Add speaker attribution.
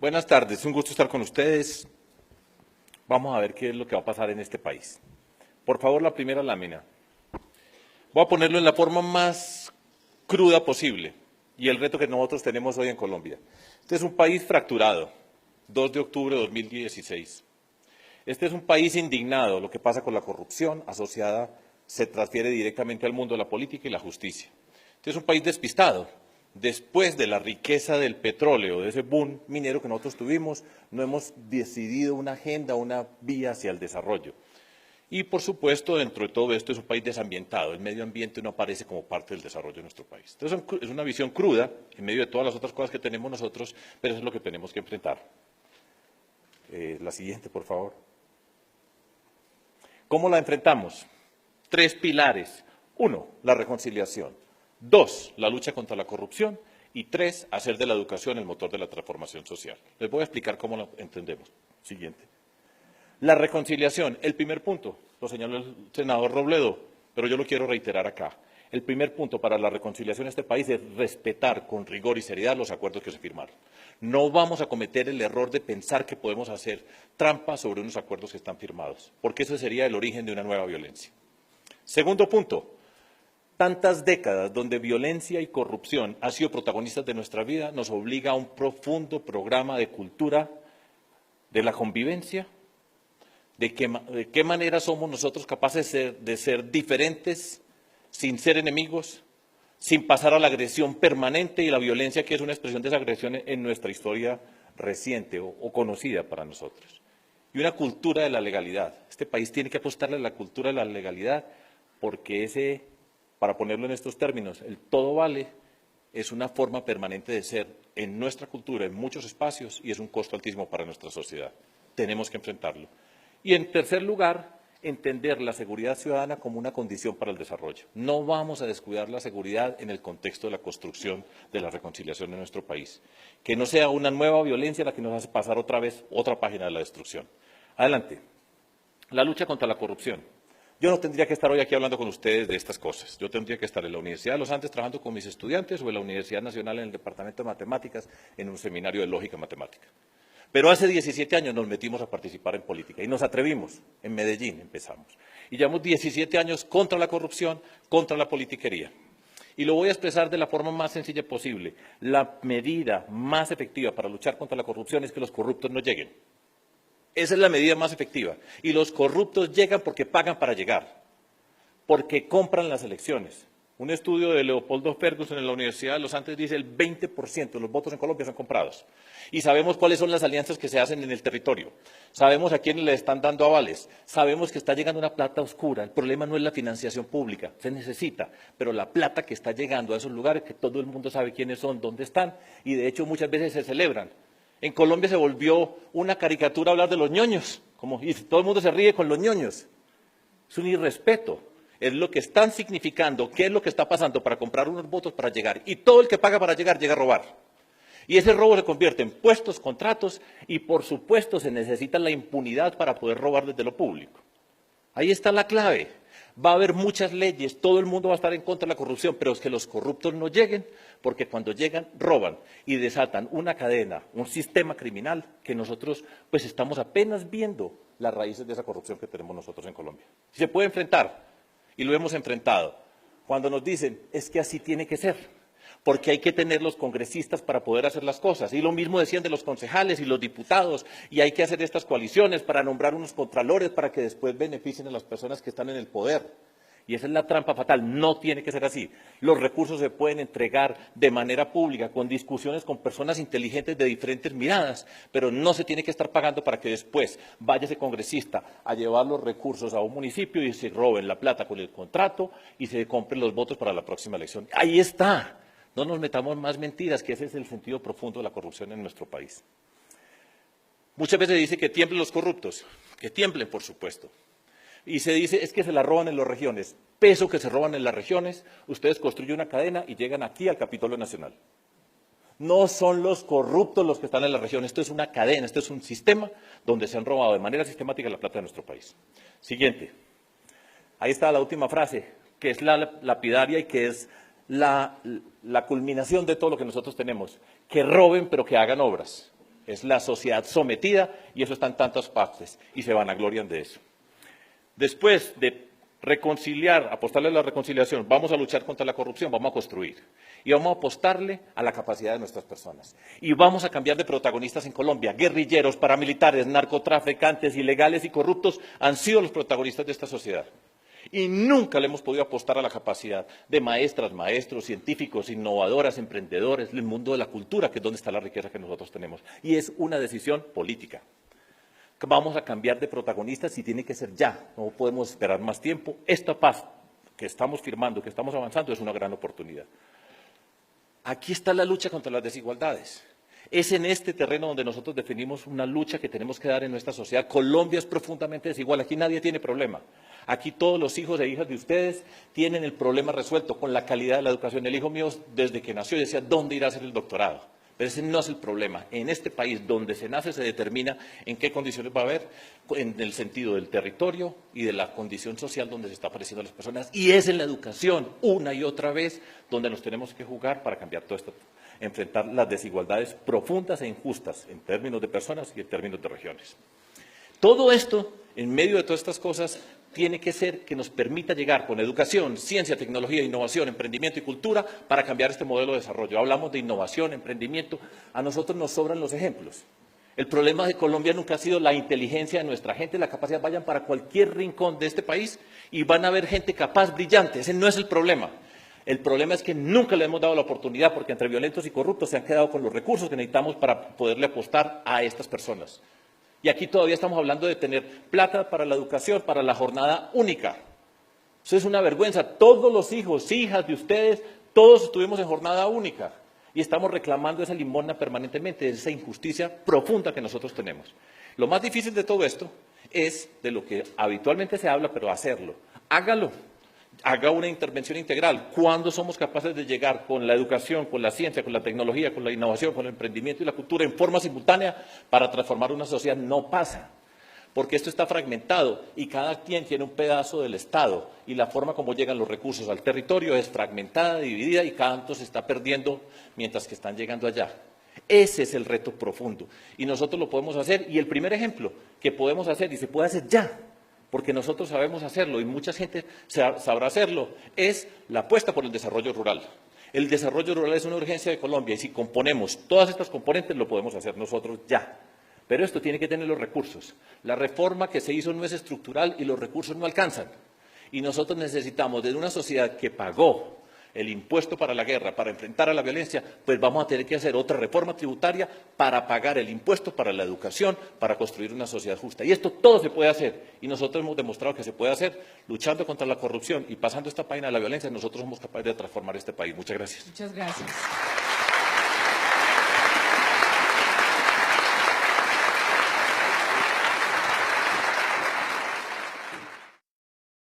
Speaker 1: Buenas tardes, un gusto estar con ustedes. Vamos a ver qué es lo que va a pasar en este país. Por favor, la primera lámina. Voy a ponerlo en la forma más cruda posible y el reto que nosotros tenemos hoy en Colombia. Este es un país fracturado, 2 de octubre de 2016. Este es un país indignado. Lo que pasa con la corrupción asociada se transfiere directamente al mundo de la política y la justicia. Este es un país despistado. Después de la riqueza del petróleo, de ese boom minero que nosotros tuvimos, no hemos decidido una agenda, una vía hacia el desarrollo. Y, por supuesto, dentro de todo esto es un país desambientado. El medio ambiente no aparece como parte del desarrollo de nuestro país. Entonces, es una visión cruda, en medio de todas las otras cosas que tenemos nosotros, pero eso es lo que tenemos que enfrentar. La siguiente, por favor. ¿Cómo la enfrentamos? 3 pilares. 1, la reconciliación. 2, la lucha contra la corrupción. Y 3, hacer de la educación el motor de la transformación social. Les voy a explicar cómo lo entendemos. Siguiente. La reconciliación, el primer punto, lo señaló el senador Robledo, pero yo lo quiero reiterar acá. El primer punto para la reconciliación de este país es respetar con rigor y seriedad los acuerdos que se firmaron. No vamos a cometer el error de pensar que podemos hacer trampa sobre unos acuerdos que están firmados, porque eso sería el origen de una nueva violencia. Segundo punto. Tantas décadas donde violencia y corrupción han sido protagonistas de nuestra vida nos obliga a un profundo programa de cultura de la convivencia, de qué manera somos nosotros capaces de ser diferentes, sin ser enemigos, sin pasar a la agresión permanente y la violencia que es una expresión de esa agresión en nuestra historia reciente o conocida para nosotros. Y una cultura de la legalidad. Este país tiene que apostarle a la cultura de la legalidad porque para ponerlo en estos términos, el todo vale es una forma permanente de ser en nuestra cultura, en muchos espacios, y es un costo altísimo para nuestra sociedad. Tenemos que enfrentarlo. Y en tercer lugar, entender la seguridad ciudadana como una condición para el desarrollo. No vamos a descuidar la seguridad en el contexto de la construcción de la reconciliación en nuestro país. Que no sea una nueva violencia la que nos hace pasar otra vez otra página de la destrucción. Adelante. La lucha contra la corrupción. Yo no tendría que estar hoy aquí hablando con ustedes de estas cosas. Yo tendría que estar en la Universidad de los Andes trabajando con mis estudiantes o en la Universidad Nacional en el Departamento de Matemáticas en un seminario de lógica matemática. Pero hace 17 años nos metimos a participar en política y nos atrevimos. En Medellín empezamos. Y llevamos 17 años contra la corrupción, contra la politiquería. Y lo voy a expresar de la forma más sencilla posible. La medida más efectiva para luchar contra la corrupción es que los corruptos no lleguen. Esa es la medida más efectiva. Y los corruptos llegan porque pagan para llegar, porque compran las elecciones. Un estudio de Leopoldo Ferguson en la Universidad de los Andes dice el 20% de los votos en Colombia son comprados. Y sabemos cuáles son las alianzas que se hacen en el territorio. Sabemos a quiénes le están dando avales. Sabemos que está llegando una plata oscura. El problema no es la financiación pública, se necesita, pero la plata que está llegando a esos lugares que todo el mundo sabe quiénes son, dónde están, y de hecho muchas veces se celebran. En Colombia se volvió una caricatura hablar de los ñoños, y todo el mundo se ríe con los ñoños. Es un irrespeto. Es lo que están significando, qué es lo que está pasando para comprar unos votos para llegar. Y todo el que paga para llegar llega a robar. Y ese robo se convierte en puestos, contratos y, por supuesto, se necesita la impunidad para poder robar desde lo público. Ahí está la clave. Va a haber muchas leyes, todo el mundo va a estar en contra de la corrupción, pero es que los corruptos no lleguen, porque cuando llegan, roban y desatan una cadena, un sistema criminal que nosotros pues estamos apenas viendo las raíces de esa corrupción que tenemos nosotros en Colombia. Se puede enfrentar, y lo hemos enfrentado, cuando nos dicen, es que así tiene que ser, porque hay que tener los congresistas para poder hacer las cosas. Y lo mismo decían de los concejales y los diputados, y hay que hacer estas coaliciones para nombrar unos contralores para que después beneficien a las personas que están en el poder. Y esa es la trampa fatal, no tiene que ser así. Los recursos se pueden entregar de manera pública, con discusiones con personas inteligentes de diferentes miradas, pero no se tiene que estar pagando para que después vaya ese congresista a llevar los recursos a un municipio y se roben la plata con el contrato y se compren los votos para la próxima elección. Ahí está. No nos metamos más mentiras, que ese es el sentido profundo de la corrupción en nuestro país. Muchas veces se dice que tiemblen los corruptos, que tiemblen, por supuesto. Y se dice, es que se la roban en las regiones. Peso que se roban en las regiones, ustedes construyen una cadena y llegan aquí al Capitolio Nacional. No son los corruptos los que están en la región, esto es una cadena, esto es un sistema donde se han robado de manera sistemática la plata de nuestro país. Siguiente. Ahí está la última frase, que es la lapidaria y que es la culminación de todo lo que nosotros tenemos. Que roben, pero que hagan obras. es la sociedad sometida y eso está en tantas partes y se vanaglorian de eso. Después de reconciliar, apostarle a la reconciliación, vamos a luchar contra la corrupción, vamos a construir y vamos a apostarle a la capacidad de nuestras personas. Y vamos a cambiar de protagonistas en Colombia. Guerrilleros, paramilitares, narcotraficantes, ilegales y corruptos han sido los protagonistas de esta sociedad. Y nunca le hemos podido apostar a la capacidad de maestras, maestros, científicos, innovadoras, emprendedores, el mundo de la cultura, que es donde está la riqueza que nosotros tenemos. Y es una decisión política. Vamos a cambiar de protagonistas y tiene que ser ya, no podemos esperar más tiempo. Esta paz que estamos firmando, que estamos avanzando, es una gran oportunidad. Aquí está la lucha contra las desigualdades. Es en este terreno donde nosotros definimos una lucha que tenemos que dar en nuestra sociedad. Colombia es profundamente desigual, aquí nadie tiene problema. Aquí todos los hijos e hijas de ustedes tienen el problema resuelto con la calidad de la educación. El hijo mío, desde que nació, decía, ¿dónde irá a hacer el doctorado? Pero ese no es el problema. En este país, donde se nace, se determina en qué condiciones va a haber, en el sentido del territorio y de la condición social donde se está apareciendo a las personas. Y es en la educación, una y otra vez, donde nos tenemos que jugar para cambiar todo esto, enfrentar las desigualdades profundas e injustas en términos de personas y en términos de regiones. Todo esto, en medio de todas estas cosas, tiene que ser que nos permita llegar con educación, ciencia, tecnología, innovación, emprendimiento y cultura para cambiar este modelo de desarrollo. Hablamos de innovación, emprendimiento, a nosotros nos sobran los ejemplos. El problema de Colombia nunca ha sido la inteligencia de nuestra gente, la capacidad, vayan para cualquier rincón de este país y van a ver gente capaz, brillante, ese no es el problema. El problema es que nunca le hemos dado la oportunidad porque entre violentos y corruptos se han quedado con los recursos que necesitamos para poderle apostar a estas personas. Y aquí todavía estamos hablando de tener plata para la educación, para la jornada única. Eso es una vergüenza. Todos los hijos, hijas de ustedes, todos estuvimos en jornada única. Y estamos reclamando esa limosna permanentemente, esa injusticia profunda que nosotros tenemos. Lo más difícil de todo esto es de lo que habitualmente se habla, pero hacerlo. Hágalo. Haga una intervención integral. ¿Cuándo somos capaces de llegar con la educación, con la ciencia, con la tecnología, con la innovación, con el emprendimiento y la cultura en forma simultánea para transformar una sociedad? No pasa, porque esto está fragmentado y cada quien tiene un pedazo del Estado y la forma como llegan los recursos al territorio es fragmentada, dividida y cada tanto se está perdiendo mientras que están llegando allá. Ese es el reto profundo y nosotros lo podemos hacer y el primer ejemplo que podemos hacer y se puede hacer ya, porque nosotros sabemos hacerlo y mucha gente sabrá hacerlo, es la apuesta por el desarrollo rural. El desarrollo rural es una urgencia de Colombia y si componemos todas estas componentes lo podemos hacer nosotros ya. Pero esto tiene que tener los recursos. La reforma que se hizo no es estructural y los recursos no alcanzan. Y nosotros necesitamos, desde una sociedad que pagó el impuesto para la guerra, para enfrentar a la violencia, pues vamos a tener que hacer otra reforma tributaria para pagar el impuesto para la educación, para construir una sociedad justa. Y esto todo se puede hacer. Y nosotros hemos demostrado que se puede hacer luchando contra la corrupción y pasando esta página de la violencia. Nosotros somos capaces de transformar este país. Muchas gracias.
Speaker 2: Muchas gracias.